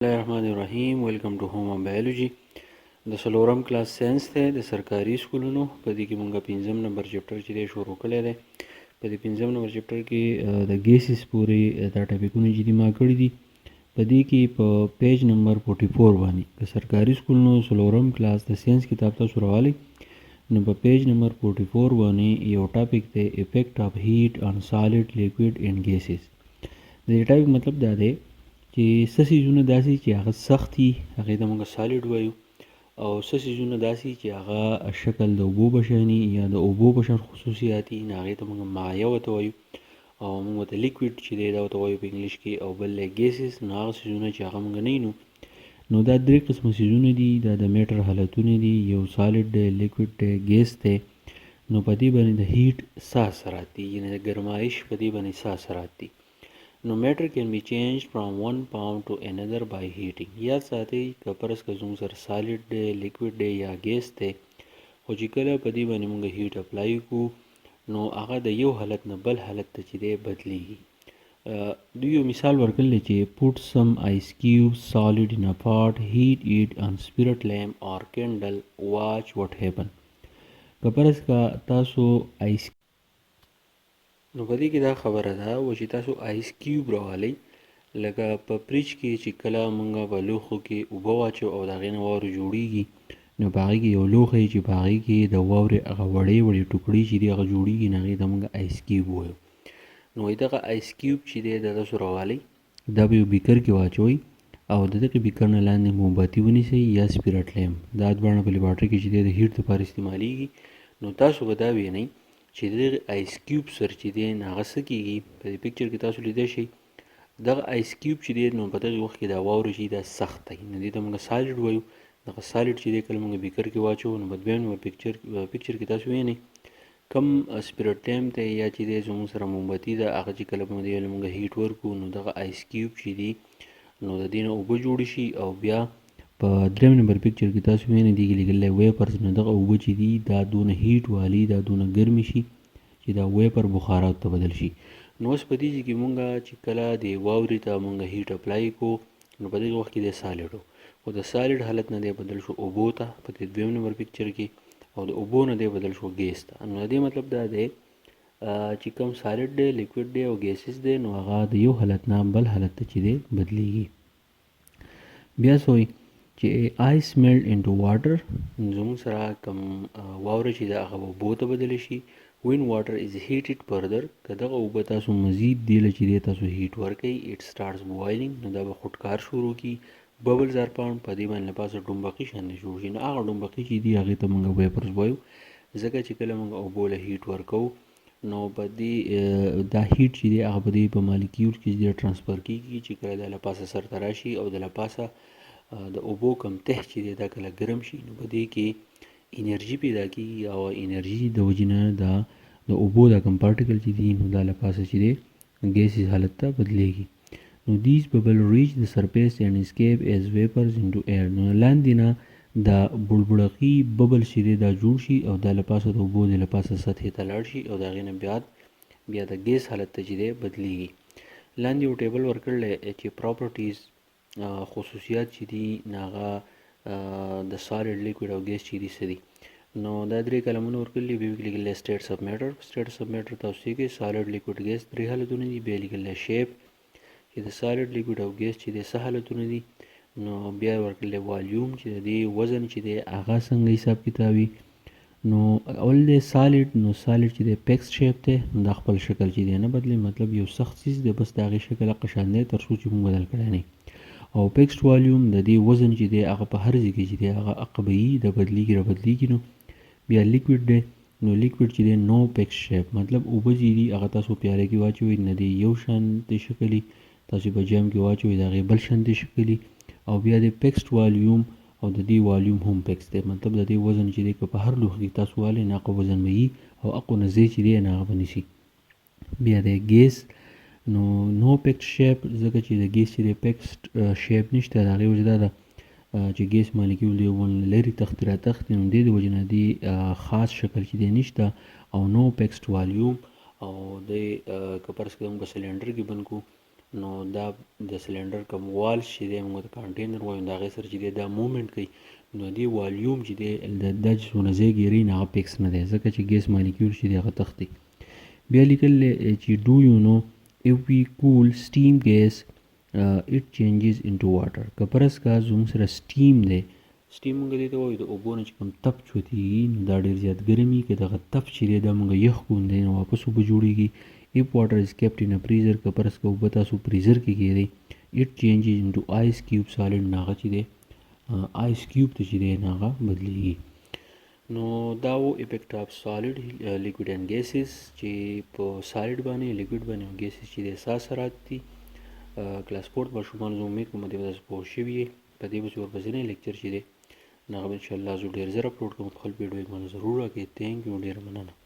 الله الرحمن الرحیم. ویلکم ټو هوم بایولوژي. د څلورم کلاس ساینس دی د سرکاري سکولونو. په دې کې مونږ 5 نمبر چپټر چې دی شروع کړی دی. په دې 5 نمبر چپټر کې د ګیسز پورې دا ټاپکونه چې دي ما کړي دي. په دې کې په پیج نمبر 44 باندې د سرکاري سکولونو څلورم کلاس د ساینس کتاب تاسو راوالی، نو په پیج نمبر 44 باندې یو ټاپک دی افیکټ اف هیټ آن سالډ لیکوډ اینډ ګیسز. د دې ټاپک مطلب دا دی چې څه څیزونه داسې چې هغه سخت وي هغې ته موږ سالډ وایو، او څه څیزونه داسې چې هغه شکل د اوبو په شان یا د اوبو په شان خصوصیات وي نو هغې ته موږ مایع ورته وایو، او موږ ورته لیکوډ چې دی دا ورته وایو په انګلیش کې، او بل دی ګیسز. نو هغه څیزونه چې هغه موږ نه نو دا درې قسمه څیزونه دي. دا د میټر حالتونه دي، یو سالډ دی، لیکوډ دی، ګیس دی. نو په دې باندې د هیټ څه اثرات دي، یعنې د ګرمایش په دې باندې څه اثرات دي. No matter can be changed from one pound to another by heating. یاد ساتئ که فرض که زموږ سره سالډ دی، لیکوډ دی یا ګیس دی، خو چې کله په دې باندې موږ هیټ اپلای کړو نو هغه د یو حالت نه بل حالت ته چې دی بدلیږي. دوی یو مثال ورکړلی چې put some ice cubes solid in a pot, heat it on spirit lamp or candle, watch what happen. که فرض که تاسو آیس نو په دې کې دا خبره ده چې تاسو آیس کیوب راوالی، لکه په فریج کې چې کله موږ په لوښو کې اوبه واچو او د هغې نه واوره جوړیږي، نو په هغې کې یو لوښی چې په هغې کې د واورې هغه وړې وړې ټوکړې چې دي هغه جوړیږي، نو هغې ته موږ آیس کیوب وایو. نو دغه آیس کیوب چې دی د تاسو راوالی دا په یو بیکر کې واچوئ او د دغې بیکر نه لاندې مومباتي ونیسئ یا سپیرټ لیمپ. دا دواړه په لیبارټري کې چې دی د هیټ لپاره استعمالیږي. نو تاسو به دا وینئ چې دغه آیس کیوب سر چې دی نو هغه څه کېږي. په دې پکچر کې تاسو لیدی شئ دغه آیس کیوب چې دی نو په دغه وخت کې دا واوره چې دا سخت دی، نو دې ته موږ سالډ وایو. دغه سالډ چې دی کله موږ بیکر کې واچو نو په دویم نمبر پکچر کې تاسو وینئ کم سپیرټ ټیم ته یا چې دی زموږ سره مومبتي ده هغه چې کله موږ هیټ ورکړو نو دغه آیس کیوب چې دی نو د دې نه اوبه جوړې شي. او بیا په دریم نمبر پکچر کې تاسو وینئ دې کې لیکلی ویپرز، نو دغه اوبه چې دي دا دونه هیټ والي، دا دونه ګرمې شي چې دا ویپر بخارات ته بدل شي. نو اوس په دې کې مونږ چې کله د واورې ته مونږ هیټ اپلای کو نو په دې وخت کې د سالډ و، خو د سالډ حالت نه دی بدل شو اوبو ته په دې دویم نمبر پکچر کې، او د اوبو نه دی بدل شو ګیس ته. نو دې مطلب دا دی چې کوم سالډ دی، لیکوډ دی او ګیسز دی نو هغه د یو حالت نه بل حالت ته چې دی بدلیږي. بیا سوی چې آیس میلټ انټو واټر، زموږ سره کوم واوره چې د هغه اوبو ته بدلی شي. when water is heated further، که دغه اوبه تاسو مزید دیله چې دی تاسو هیټ ورکئ it starts boiling، نو دا به خودکار شروع کی. ببلز آر فارم، په دې باندې پاسه ډومبقي شاندې جوړ شي. نو هغه ډومبقي چې دي هغې ته موږ ویپرز وایو، ځکه چې کله موږ اوبو له هیټ ورکوو نو په دې دا هیټ چې دی هغه په دې په مالیکیول کې چې ټرانسفر کیږي، چې کله د له پاسه سر ته راشي او د له پاسه د اوبو کم ته چې دی دا کله ګرم شي نو په دې کې انرژي پیدا کیږي، او انرژي د وجې نه د اوبو دا کم پارټیکل چې دي نو دا له پاسه چې دی ګیسز حالت ته بدلیږي. نو دیز ببل ریچ د سرفیس اینډ اسکیپ ایز ویپرز انټو ایر، نو لاندې نه دا بړبړقي ببل چې دی دا جوړ شي او دا له پاسه د اوبو د له پاسه سطحې ته لاړ شي او د هغې نه بیا د ګیس حالت ته چې دی بدلیږي. لاندې یو ټیبل ورکړلی چې پراپرټیز خصوصیات چې دي هغه د سالډ، لیکوډ او ګیس چې دي څه دي. نو دا درې کلمونه ورکړلي، بیا یې لیکلی سټیټس اف میټر. سټیټس اف میټر تاسو کې سالډ، لیکوډ، ګیس درې حالتونه دي. بیا لیکلی شیپ چې د سالډ، لیکوډ او ګیس چې دی څه حالتونه دي. نو بیا ورکړلی والیوم چې د دې وزن چې دی هغه څنګه حساب کتاب وي. نو اول دی سالډ، نو سالډ چې دی پیکس شیپ دی، نو دا خپل شکل چې دی نه بدلی، مطلب یو سخت چیز دی بس د هغې شکل هغه شان دی تر څو چې موږ بدل کړی نه. او پیکسډ والیوم د دې وزن چې دی هغه په هر ځای کې چې دی هغه عقبه‌ایي د بدلیږي را بدلیږي. نو بیا لیکوډ دی، نو لیکوډ چې دی نو پیکس شیپ، مطلب اوبه چې دي هغه تاسو پیاله کې واچوئ نه دی یو شانتې شکلي، تاسو په جام کې واچوئ د هغې بل شانتې شکلي. او بیا د پیکسډ والیوم او د دې والیوم هم پیکس دی، مطلب د دې وزن چې دی که په هر لوښي کې تاسو والئ نه هغه وزن به وي او هغو نه ځای چې دی نه هغه به نیسي. بیا د ګیس، نو پیکس شیپ، ځکه چې د ګیس چې د پیکسډ شیپ نشته د هغې وجه دا ده چې ګیس مالیکیول د یو بل نه لرې تښتي را تښتي، نو دې د وجې نه دې خاص شکل چې دی نشته. او نو پیکسډ والیوم، او د که فرض کړه موږ په سلینډر کې بند کړو نو دا د سلنډر کوم والز چې دی موږ د کانټینر وایو د هغې سره چې دی دا مومنټ کوي نو دې والیوم چې دی دا چې څونه ځای ګیري نه هغه فکس نه دی ځکه چې ګیس مالیکیول چې دی هغه تښتي. بیا لیکل چې ډو یو نو if we cool steam gas it changes into water که پرس ګاز زموږ سره سټیم دی سټیم موږ دې ته وایو د اوبو نه چې کوم تپ چوتېږي نو دا ډېر زیات ګرم وي که دغه تپ چې دی دا موږ یخ کړو دی نو واپس اوبه جوړېږي. if water is kept in a freezer که پرس که اوبه تاسو فریزر کې کېږدئ it changes into ice cube solid نو هغه چې دی آیس کیوب ته چې دی نو هغه بدلېږي. نو دا و افیکټ اف سالډ لیکوډ اینډ ګیسز چې په سالډ باندې لیکوډ باندې او ګیسز چې د احساس اثرات دي. کلاس 4 ماشومان زه امید کوم دې به تاسو پوه شوي یې په دې به چې ورپسې لیکچر چې دی نو هغه به انشاءالله زه ډېر زر اپلوډ کوم. خپل ویډیو یې ماته ضرور راکړئ. تھینک یو ډېره مننه.